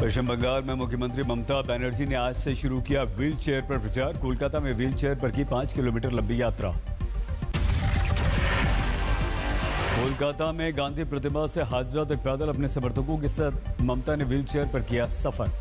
पश्चिम बंगाल में मुख्यमंत्री ममता बनर्जी ने आज से शुरू किया व्हील चेयर पर प्रचार। कोलकाता में व्हील चेयर पर की 5 किलोमीटर लंबी यात्रा। कोलकाता में गांधी प्रतिमा से हाजरा तक पैदल अपने समर्थकों के साथ ममता ने व्हील चेयर पर किया सफर।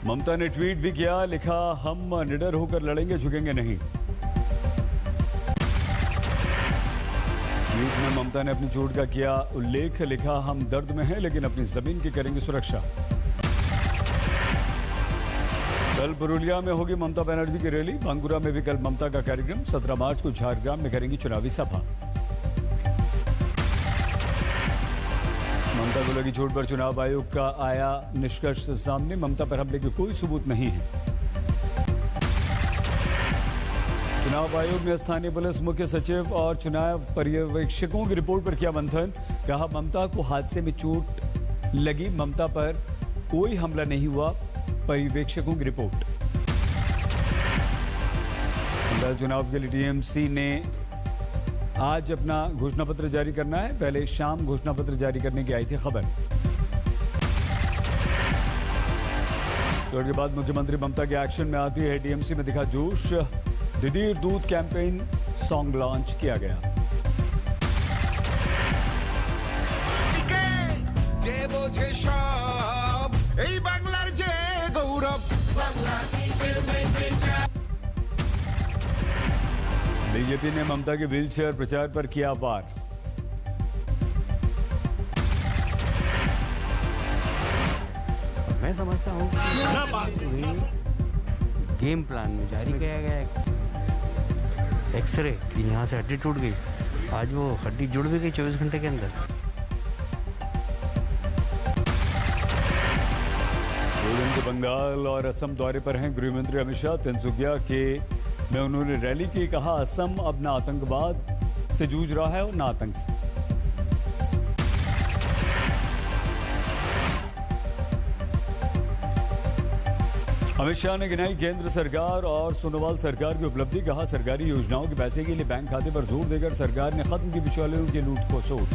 ममता ने ट्वीट भी किया, लिखा हम निडर होकर लड़ेंगे, झुकेंगे नहीं। ट्वीट में ममता ने अपनी चोट का किया उल्लेख, लिखा हम दर्द में हैं लेकिन अपनी जमीन की करेंगे सुरक्षा। कल पुरुलिया में होगी ममता बनर्जी की रैली। बांकुरा में भी कल ममता का कार्यक्रम। 17 मार्च को झारग्राम में करेंगी चुनावी सभा। ममता को लगी चोट पर चुनाव आयोग का आया निष्कर्ष सामने। ममता पर हमले के कोई सबूत नहीं है। चुनाव आयोग ने स्थानीय पुलिस मुख्य सचिव और चुनाव पर्यवेक्षकों की रिपोर्ट पर किया मंथन। कहा ममता को हादसे में चोट लगी, ममता पर कोई हमला नहीं हुआ, पर्यवेक्षकों की रिपोर्ट। बंगाल चुनाव के लिए टीएमसी ने आज अपना घोषणा पत्र जारी करना है। पहले शाम घोषणा पत्र जारी करने की आई थी खबर। चोट के बाद मुख्यमंत्री ममता के एक्शन में आती है। टीएमसी में दिखा जोश। दिदीर दूध कैंपेन सॉन्ग लॉन्च किया गया। बीजेपी ने ममता के व्हील चेयर प्रचार पर किया वार। मैं समझता हूँ गेम प्लान में जारी किया गया है। एक्सरे यहाँ से हड्डी टूट गई, आज वो हड्डी जुड़ भी गई 24 घंटे के अंदर। दो दिन के बंगाल और असम दौरे पर हैं गृह मंत्री अमित शाह। तिनसुकिया के में उन्होंने रैली की। कहा असम अब ना आतंकवाद से जूझ रहा है और ना आतंक से। अमित शाह ने गिनाई केंद्र सरकार और सोनोवाल सरकार की उपलब्धि। कहा सरकारी योजनाओं के पैसे के लिए बैंक खाते पर जोर देकर सरकार ने खत्म की बिचौलियों की लूट को सोट।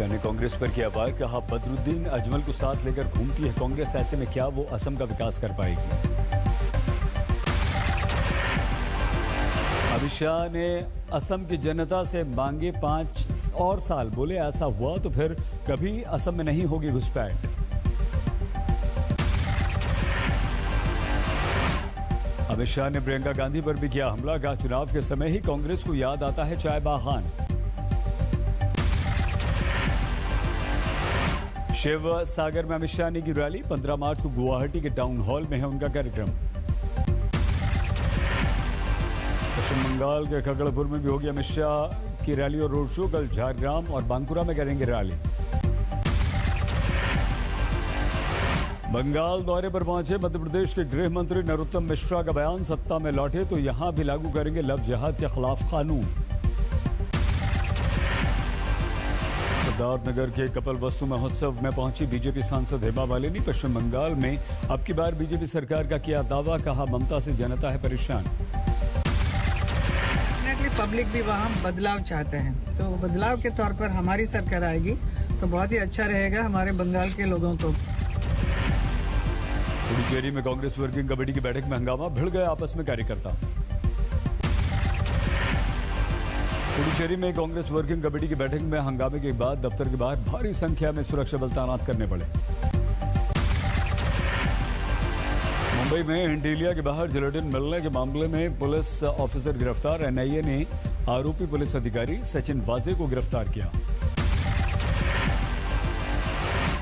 ने कांग्रेस पर किया वार। कहा बदरुद्दीन अजमल को साथ लेकर घूमती है कांग्रेस, ऐसे में क्या वो असम का विकास कर पाएगी। अमित शाह ने असम की जनता से मांगे 5 और साल। बोले ऐसा हुआ तो फिर कभी असम में नहीं होगी घुसपैठ। अमित शाह ने प्रियंका गांधी पर भी किया हमला। कहा चुनाव के समय ही कांग्रेस को याद आता है चाय बागान। शिव सागर में अमित शाह ने की रैली। 15 मार्च को गुवाहाटी के टाउन हॉल में है उनका कार्यक्रम। पश्चिम बंगाल के खगड़पुर में भी होगी अमित शाह की रैली और रोड शो। कल झारग्राम और बांकुरा में करेंगे रैली। बंगाल दौरे पर पहुंचे मध्य प्रदेश के गृह मंत्री नरोत्तम मिश्रा का बयान। सत्ता में लौटे तो यहां भी लागू करेंगे लव जिहाद के खिलाफ कानून। सिद्धार्थनगर के कपिल वस्तु महोत्सव में पहुंची बीजेपी सांसद हेमा मालिनी। पश्चिम बंगाल में अब की बार बीजेपी सरकार का किया दावा। कहा ममता से जनता है परेशान। पब्लिक भी वहाँ बदलाव चाहते हैं, तो बदलाव के तौर पर हमारी सरकार आएगी तो बहुत ही अच्छा रहेगा हमारे बंगाल के लोगों को। पुडुचेरी में कांग्रेस वर्किंग कमेटी की बैठक में हंगामा। भिड़ गए आपस में कार्यकर्ता। पुडुचेरी में कांग्रेस वर्किंग कमेटी की बैठक में हंगामे के बाद दफ्तर के बाहर भारी संख्या में सुरक्षा बल तैनात करने पड़े। मुंबई में इंटीलिया के बाहर जिलेटिन मिलने के मामले में पुलिस ऑफिसर गिरफ्तार। एनआईए ने आरोपी पुलिस अधिकारी सचिन वाजे को गिरफ्तार किया।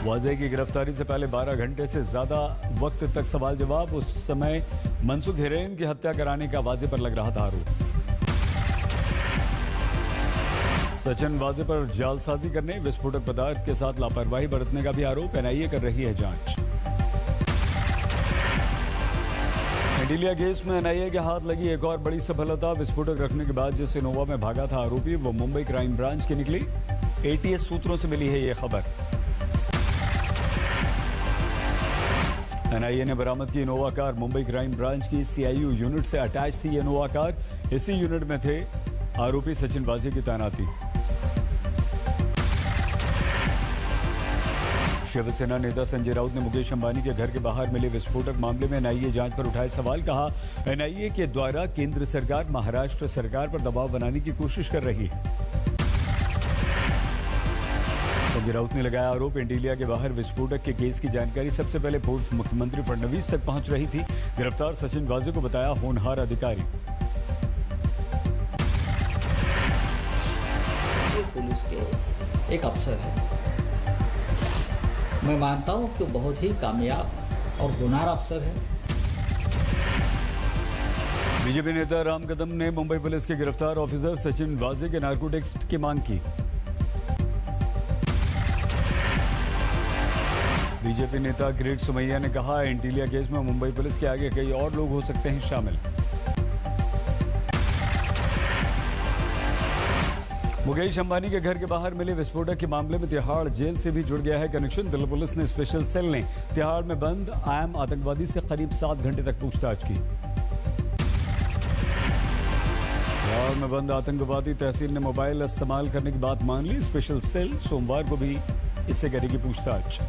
वाजे की गिरफ्तारी से पहले 12 घंटे से ज्यादा वक्त तक सवाल जवाब। उस समय मनसुख हिरेन की हत्या कराने का वाजे पर लग रहा था आरोप। सचिन वाजे पर जालसाजी करने, विस्फोटक पदार्थ के साथ लापरवाही बरतने का भी आरोप। एनआईए कर रही है जांच। एंटीलिया केस में एनआईए के हाथ लगी एक और बड़ी सफलता। विस्फोटक रखने के बाद जिस इनोवा में भागा था आरोपी, वो मुंबई क्राइम ब्रांच की निकली। एटीएस सूत्रों से मिली है ये खबर। एनआईए ने बरामद की Innova car Mumbai crime branch की सीआईयू यूनिट से अटैच थी। ये इनोवा कार, इसी यूनिट में थे आरोपी सचिन वाजे की तैनाती। शिवसेना नेता संजय राउत ने मुकेश अंबानी के घर के बाहर मिले विस्फोटक मामले में एनआईए जांच पर उठाए सवाल। कहा, एनआईए के द्वारा केंद्र सरकार महाराष्ट्र सरकार पर दबाव बनाने की कोशिश कर रही है। संजय राउत ने लगाया आरोप, एंटीलिया के बाहर विस्फोटक के केस की जानकारी सबसे पहले पूर्व मुख्यमंत्री फडणवीस तक पहुंच रही थी। गिरफ्तार सचिन वाजे को बताया होनहार अधिकारी। पुलिस के एक अफसर है, मैं मानता हूं कि बहुत ही कामयाब और होनहार अफसर है। बीजेपी नेता राम कदम ने मुंबई पुलिस के गिरफ्तार ऑफिसर सचिन वाजे के नार्कोटिक्स की मांग की। बीजेपी नेता ग्रेट सुमैया ने कहा, एंटीलिया केस में मुंबई पुलिस के आगे कई और लोग हो सकते हैं शामिल। मुकेश अंबानी के घर के बाहर मिले विस्फोटक के मामले में तिहाड़ जेल से भी जुड़ गया है कनेक्शन। दिल्ली पुलिस ने स्पेशल सेल ने तिहाड़ में बंद आयम आतंकवादी से करीब 7 घंटे तक पूछताछ की। तिहाड़ में बंद आतंकवादी तहसील ने मोबाइल इस्तेमाल करने की बात मान ली। स्पेशल सेल सोमवार को भी इससे करेगी पूछताछ।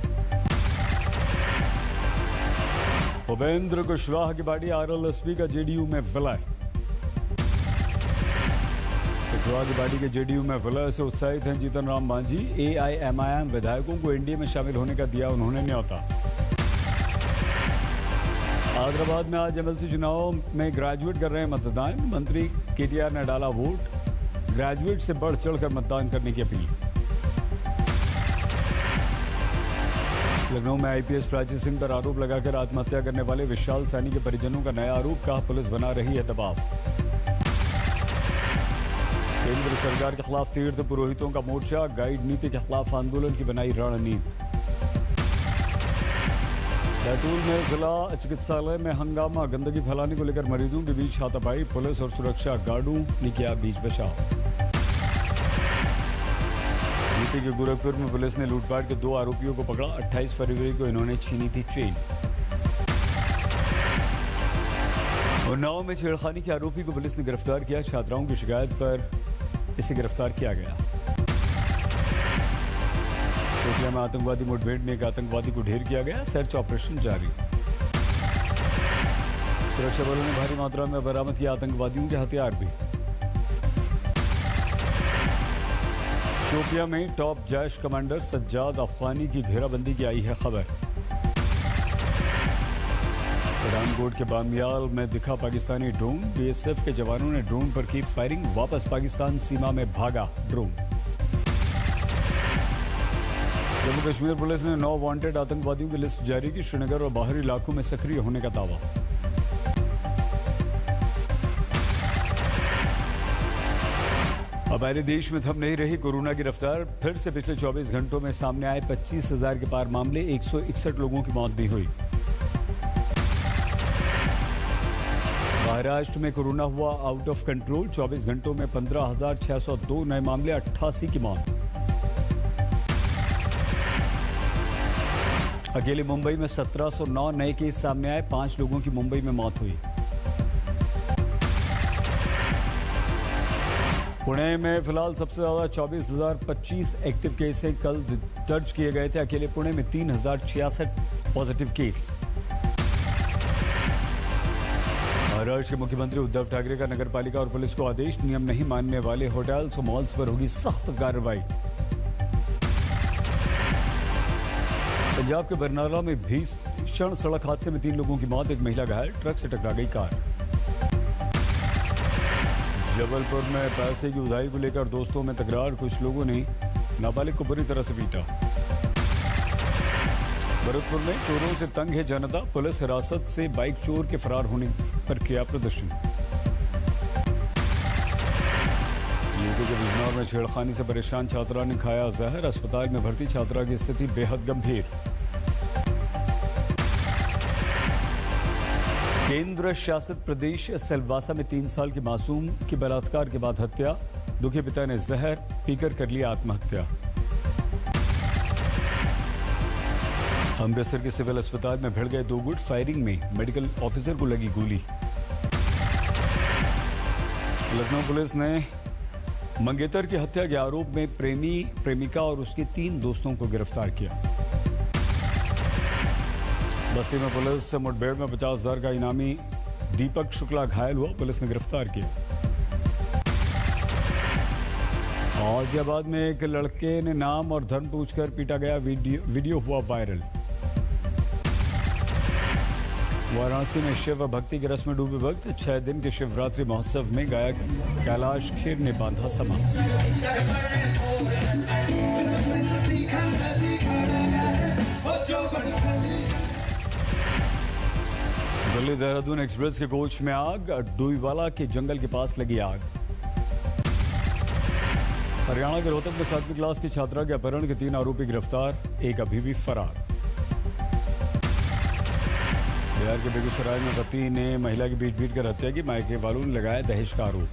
भूपेंद्र कुशवाहा की पार्टी आरएलएसपी का जेडीयू में विलय। कुशवाहा की पार्टी के जेडीयू में विलय से उत्साहित हैं जीतन राम मांझी। एआईएमआईएम विधायकों को एनडीए में शामिल होने का दिया उन्होंने न्योता। हैदराबाद में आज एमएलसी चुनाव में ग्रेजुएट कर रहे हैं मतदान। मंत्री केटीआर ने डाला वोट। ग्रेजुएट से बढ़ चढ़कर मतदान करने की अपील। लखनऊ में आईपीएस प्राची सिंह पर आरोप लगाकर आत्महत्या करने वाले विशाल सैनी के परिजनों का नया आरोप। कहा, पुलिस बना रही है दबाव। केंद्र सरकार के खिलाफ तीर्थ पुरोहितों का मोर्चा। गाइड नीति के खिलाफ आंदोलन की बनाई रणनीति। बैतूल में जिला चिकित्सालय में हंगामा। गंदगी फैलाने को लेकर मरीजों के बीच हाथापाई। पुलिस और सुरक्षा गार्डों ने किया बीच बचाव। यूपी के गोरखपुर में पुलिस ने लूटपाट के 2 आरोपियों को पकड़ा। 28 फरवरी को इन्होंने छीनी थी चेन। उन्नाव में छेड़खानी के आरोपी को पुलिस ने गिरफ्तार किया। छात्राओं की शिकायत पर इसे गिरफ्तार किया गया। शोपियां में आतंकवादी मुठभेड़ में एक आतंकवादी को ढेर किया गया। सर्च ऑपरेशन जारी। सुरक्षा बलों ने भारी मात्रा में बरामद किया आतंकवादियों के हथियार भी। शोपियां में टॉप जैश कमांडर सज्जाद अफगानी की घेराबंदी की आई है खबर। पठानकोट के बामियाल में दिखा पाकिस्तानी ड्रोन। बीएसएफ के जवानों ने ड्रोन पर की फायरिंग। वापस पाकिस्तान सीमा में भागा ड्रोन। जम्मू कश्मीर पुलिस ने 9 वांटेड आतंकवादियों की लिस्ट जारी की। श्रीनगर और बाहरी इलाकों में सक्रिय होने का दावा। हमारे देश में थम नहीं रही कोरोना की रफ्तार। फिर से पिछले 24 घंटों में सामने आए 25,000 के पार मामले। 161 लोगों की मौत भी हुई। महाराष्ट्र में कोरोना हुआ आउट ऑफ कंट्रोल। 24 घंटों में 15,602 नए मामले, 88 की मौत। अकेले मुंबई में 1709 नए केस सामने आए। 5 लोगों की मुंबई में मौत हुई। पुणे में फिलहाल सबसे ज्यादा 24,025 एक्टिव केस हैं। कल दर्ज किए गए थे अकेले पुणे में 3,066 पॉजिटिव केस। महाराष्ट्र के मुख्यमंत्री उद्धव ठाकरे का नगरपालिका और पुलिस को आदेश। नियम नहीं मानने वाले होटल्स और मॉल्स पर होगी सख्त कार्रवाई। पंजाब के बरनाला में भीषण सड़क हादसे में 3 लोगों की मौत। एक महिला घायल। ट्रक से टकरा गई कार। जबलपुर में पैसे की उधारी को लेकर दोस्तों में तकरार। कुछ लोगों ने नाबालिग को बुरी तरह से पीटा। भरतपुर में चोरों से तंग है जनता। पुलिस हिरासत से बाइक चोर के फरार होने पर किया प्रदर्शन। यूपी के बिजनौर में छेड़खानी से परेशान छात्रा ने खाया जहर। अस्पताल में भर्ती छात्रा की स्थिति बेहद गंभीर। केंद्र शासित प्रदेश सिलवासा में 3 साल की मासूम की बलात्कार के बाद हत्या। दुखी पिता ने जहर पीकर कर लिया आत्महत्या। अमृतसर के सिविल अस्पताल में भिड़ गए 2 गुट। फायरिंग में मेडिकल ऑफिसर को लगी गोली। लखनऊ पुलिस ने मंगेतर की हत्या के आरोप में प्रेमिका और उसके 3 दोस्तों को गिरफ्तार किया। बस्ती में पुलिस मुठभेड़ में 50,000 का इनामी दीपक शुक्ला घायल हुआ, पुलिस ने गिरफ्तार किया। गाजियाबाद में एक लड़के ने नाम और धर्म पूछकर पीटा गया, वीडियो हुआ वायरल। वाराणसी में शिव भक्ति की रस्म में डूबे भक्त। 6 दिन के शिवरात्रि महोत्सव में गायक कैलाश खेर ने बांधा समा। दिल्ली देहरादून एक्सप्रेस के कोच में आग। डोईवाला के जंगल के पास लगी आग। हरियाणा के रोहतक में 7वीं क्लास की छात्रा के अपहरण के 3 आरोपी गिरफ्तार, एक अभी भी फरार। बिहार के बेगूसराय में पति ने महिला की पीट कर हत्या की, मायके वालों ने लगाया दहेज का आरोप।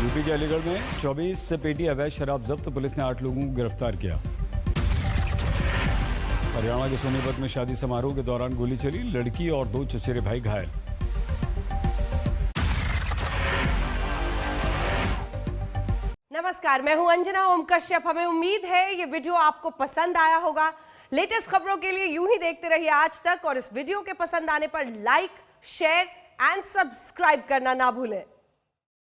यूपी के अलीगढ़ में 24 पेटी अवैध शराब जब्त, पुलिस ने 8 लोगों को गिरफ्तार किया। हरियाणा के सोनीपत में शादी समारोह के दौरान गोली चली, लड़की और 2 चचेरे भाई घायल। नमस्कार, मैं हूं अंजना ओम कश्यप। हमें उम्मीद है ये वीडियो आपको पसंद आया होगा। लेटेस्ट खबरों के लिए यूं ही देखते रहिए आज तक, और इस वीडियो के पसंद आने पर लाइक, शेयर एंड सब्सक्राइब करना ना भूलें।